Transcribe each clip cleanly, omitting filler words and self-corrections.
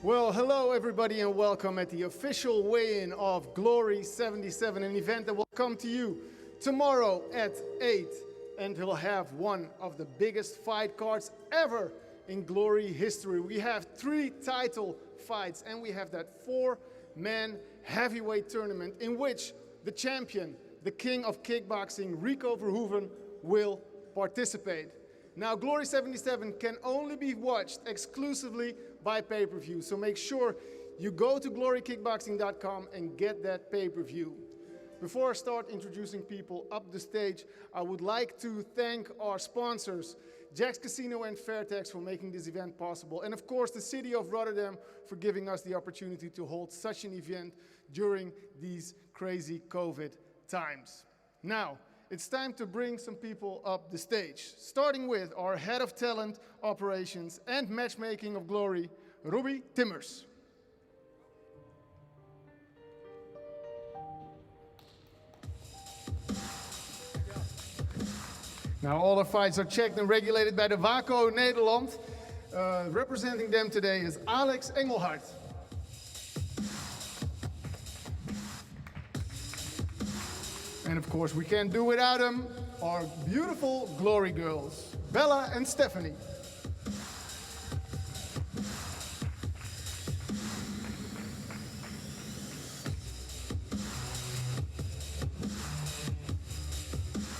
Well, hello everybody and welcome at the official weigh-in of Glory 77, an event that will come to you tomorrow at 8 and will have one of the biggest fight cards ever in Glory history. We have 3 title fights and we have that 4-man heavyweight tournament in which the champion, the king of kickboxing, Rico Verhoeven, will participate. Now, Glory 77 can only be watched exclusively by pay-per-view, so make sure you go to glorykickboxing.com and get that pay-per-view. Before I start introducing people up the stage, I would like to thank our sponsors, Jack's Casino and Fairtex, for making this event possible, and of course the city of Rotterdam for giving us the opportunity to hold such an event during these crazy COVID times. Now, it's time to bring some people up the stage, starting with our head of talent, operations, and matchmaking of Glory, Robbie Timmers. Now, all the fights are checked and regulated by the WACO Nederland. Representing them today is Alex Engelhardt. And of course, we can't do without them, our beautiful Glory girls, Bella and Stephanie.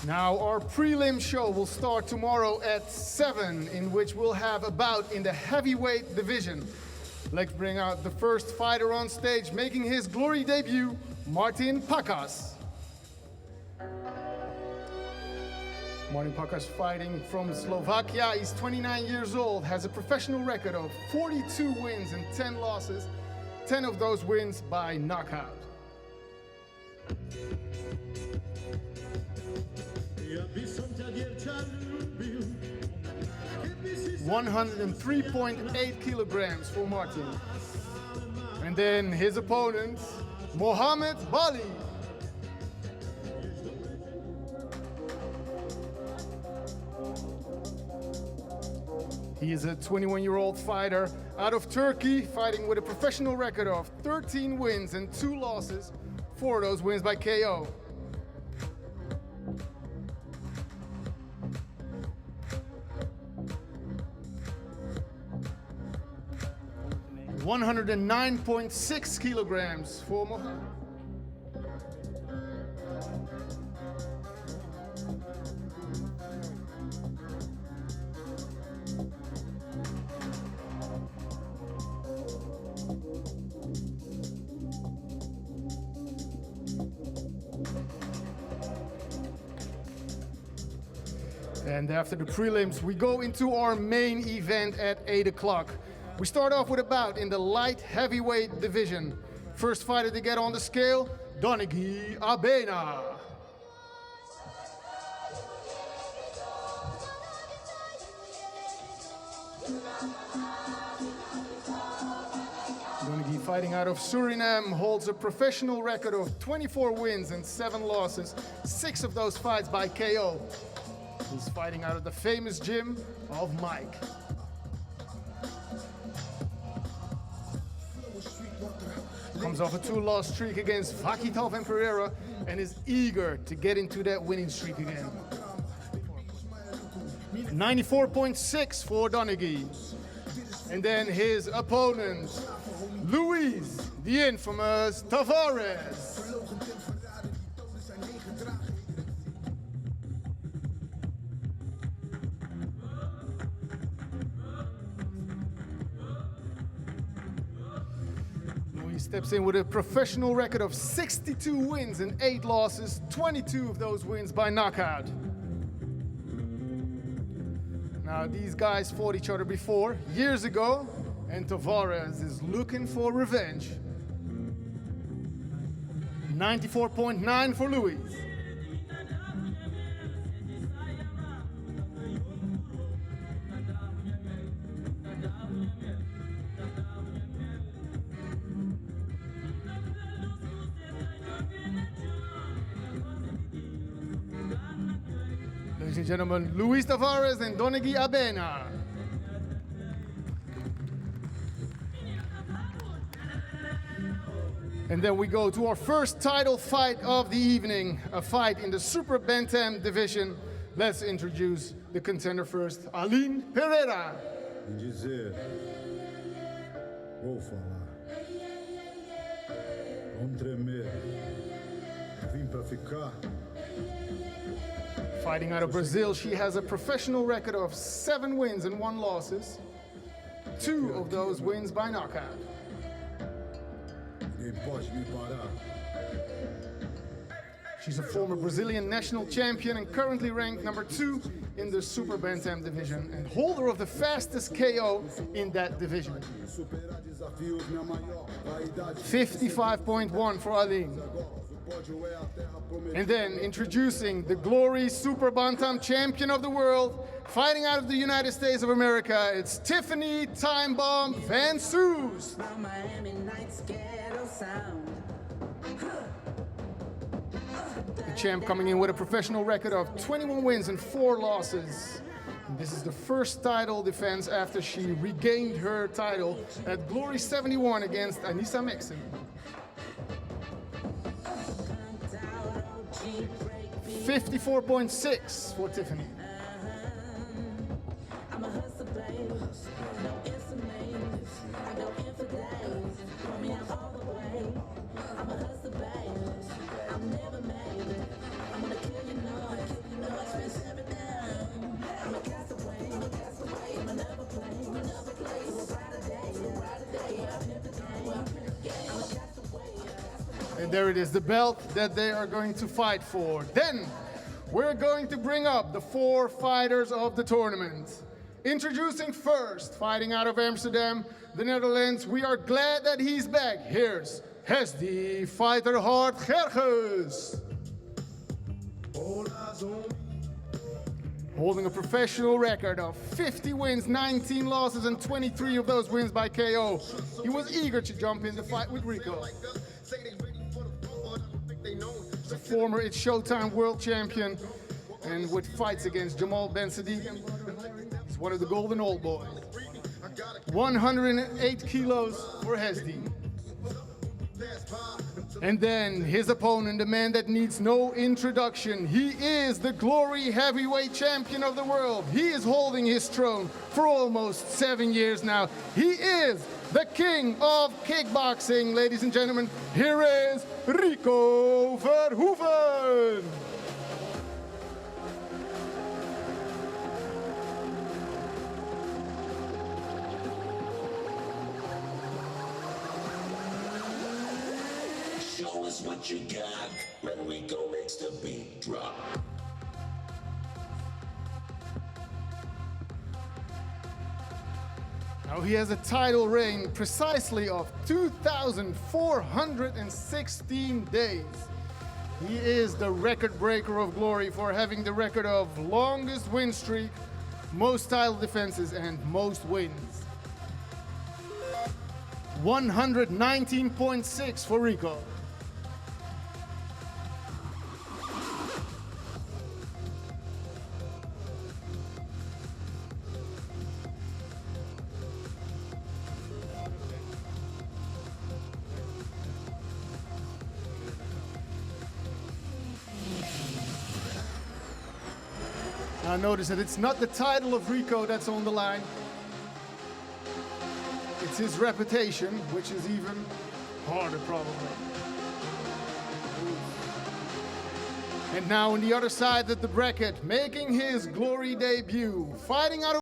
Now, our prelim show will start tomorrow at 7, in which we'll have a bout in the heavyweight division. Let's bring out the first fighter on stage, making his Glory debut, Martin Pakas. Martin Pakas fighting from Slovakia. He's 29 years old, has a professional record of 42 wins and 10 losses, 10 of those wins by knockout. 103.8 kilograms for Martin. And then his opponent, Mohamed Bali. He is a 21-year-old fighter out of Turkey, fighting with a professional record of 13 wins and 2 losses, 4 of those wins by KO. $109.6 kilograms for Mohamed. And after the prelims, we go into our main event at 8 o'clock. We start off with a bout in the light heavyweight division. First fighter to get on the scale, Donigi Abena. Donigi, fighting out of Suriname, holds a professional record of 24 wins and 7 losses, 6 of those fights by KO. He's fighting out of the famous gym of Mike. Comes off a 2-loss streak against Vakitov and Pereira and is eager to get into that winning streak again. 94.6 for Donigi. And then his opponent, Luis, the infamous Tavares. Steps in with a professional record of 62 wins and 8 losses, 22 of those wins by knockout. Now, these guys fought each other before, years ago, and Tavares is looking for revenge. 94.9 for Luis. Ladies and gentlemen, Luis Tavares and Donigi Abena. And then we go to our first title fight of the evening, a fight in the Super Bantam division. Let's introduce the contender first, Aline Pereira. E dizer, vou falar, vamos tremer, vim pra ficar. Fighting out of Brazil, she has a professional record of 7 wins and 1 losses. 2 of those wins by knockout. Ninguém pode me parar. She's a former Brazilian national champion and currently ranked number 2 in the Super Bantam division and holder of the fastest KO in that division. 55.1 for Aline. And then introducing the Glory Super Bantam champion of the world, fighting out of the United States of America, it's Tiffany Time Bomb Van Soos. The champ coming in with a professional record of 21 wins and 4 losses. And this is the first title defense after she regained her title at Glory 71 against Anissa Mexen. 54.6 for Tiffany. And there it is, the belt that they are going to fight for. Then we're going to bring up the 4 fighters of the tournament. Introducing first, fighting out of Amsterdam, the Netherlands. We are glad that he's back. Here's Hesdy Fighter Hart Gerges. Holding a professional record of 50 wins, 19 losses, and 23 of those wins by KO. He was eager to jump in the fight with Rico. The former It's Showtime world champion, and with fights against Jamal Ben Sadiq, he's one of the golden old boys. 108 kilos for Hesdy. And then his opponent, the man that needs no introduction. He is the Glory heavyweight champion of the world. He is holding his throne for almost 7 years now. He is the king of kickboxing, ladies and gentlemen. Here is Rico Verhoeven. Show us what you got when Rico makes the beat drop. Now he has a title reign precisely of 2,416 days. He is the record breaker of Glory for having the record of longest win streak, most title defenses, and most wins. 119.6 for Rico. Now notice that it's not the title of Rico that's on the line. It's his reputation, which is even harder probably. And now on the other side of the bracket, making his Glory debut, fighting out of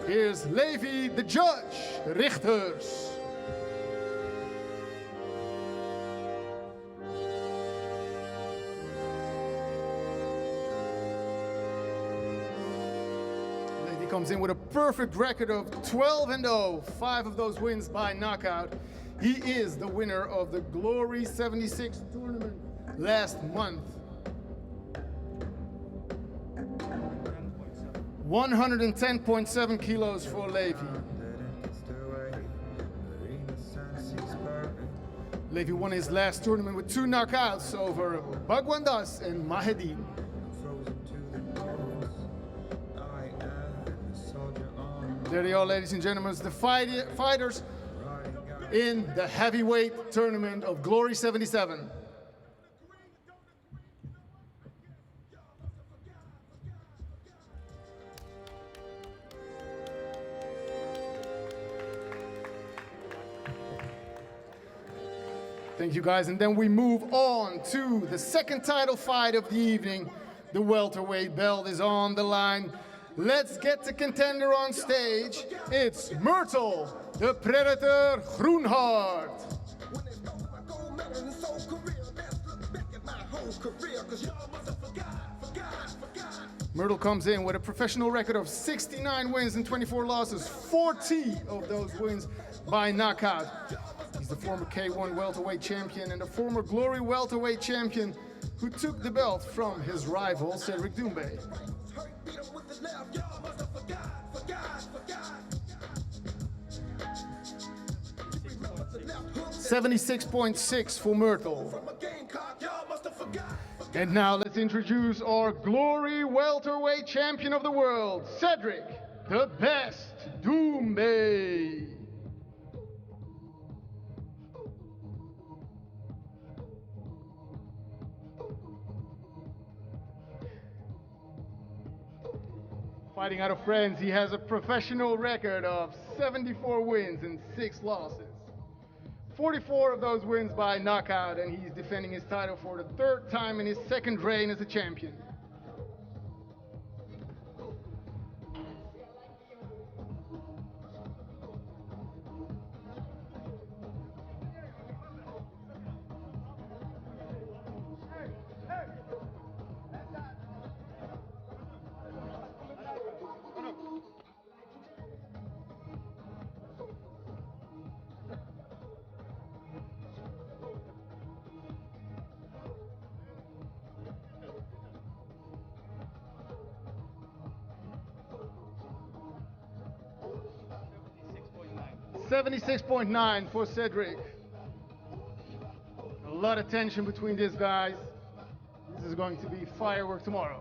Here's Levi, the judge, Richters. Levi comes in with a perfect record of 12-0, 5 of those wins by knockout. He is the winner of the Glory 76 tournament last month. 110.7 kilos for Levi. Levi won his last tournament with 2 knockouts over Bagwandas and Mahedi. There they are, ladies and gentlemen, the fighters in the heavyweight tournament of Glory 77. Thank you, guys. And then we move on to the second title fight of the evening. The welterweight belt is on the line. Let's get the contender on stage. It's Myrtle, the Predator Groenhart. Myrtle comes in with a professional record of 69 wins and 24 losses, 40 of those wins by knockout. He's the former K1 welterweight champion and the former Glory welterweight champion who took the belt from his rival, Cedric Doumbé. 76.6 for Myrtle. And now let's introduce our Glory welterweight champion of the world, Cedric the Best Doumbé. Fighting out of France, he has a professional record of 74 wins and 6 losses. 44 of those wins by knockout, and he's defending his title for the 3rd time in his 2nd reign as a champion. $76.9 for Cedric. A lot of tension between these guys. This is going to be firework tomorrow.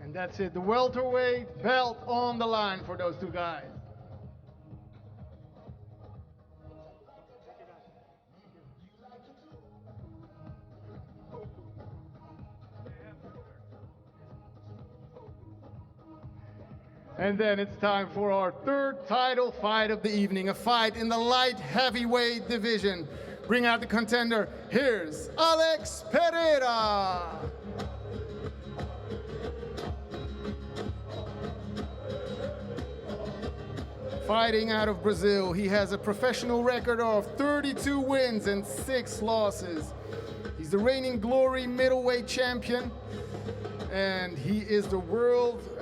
And that's it, the welterweight belt on the line for those two guys. And then it's time for our 3rd title fight of the evening, a fight in the light heavyweight division. Bring out the contender. Here's Alex Pereira. Fighting out of Brazil, he has a professional record of 32 wins and 6 losses. He's the reigning Glory middleweight champion, and he is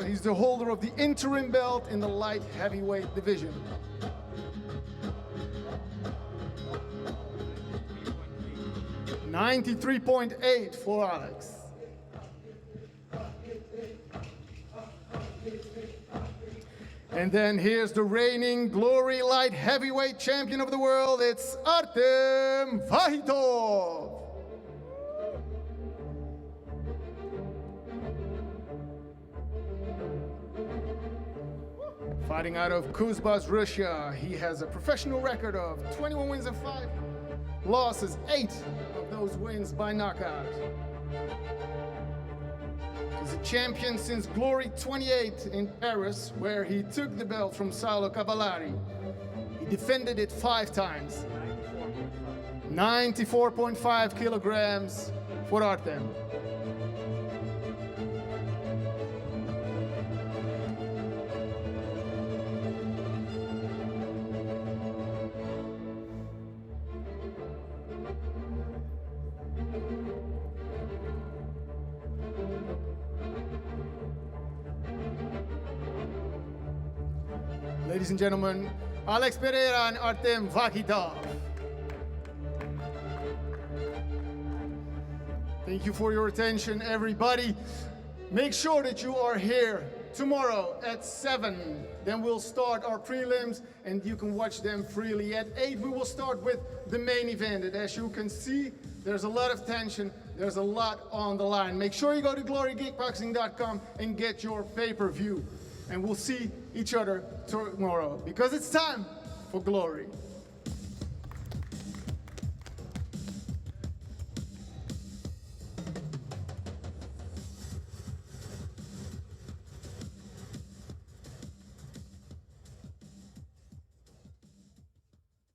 he's the holder of the interim belt in the light heavyweight division. $93.8 for Alex. And then here's the reigning Glory light heavyweight champion of the world. It's Artem Vahitov. Fighting out of Kuzbass, Russia, he has a professional record of 21 wins and 5 losses, 8 of those wins by knockout. He's a champion since Glory 28 in Paris, where he took the belt from Saulo Cavallari. He defended it 5 times. 94.5 kilograms for Artem. Ladies and gentlemen, Alex Pereira and Artem Vakitov. Thank you for your attention, everybody. Make sure that you are here tomorrow at 7. Then we'll start our prelims, and you can watch them freely. At 8, we will start with the main event. And as you can see, there's a lot of tension. There's a lot on the line. Make sure you go to glorykickboxing.com and get your pay-per-view. And we'll see each other tomorrow, because it's time for Glory.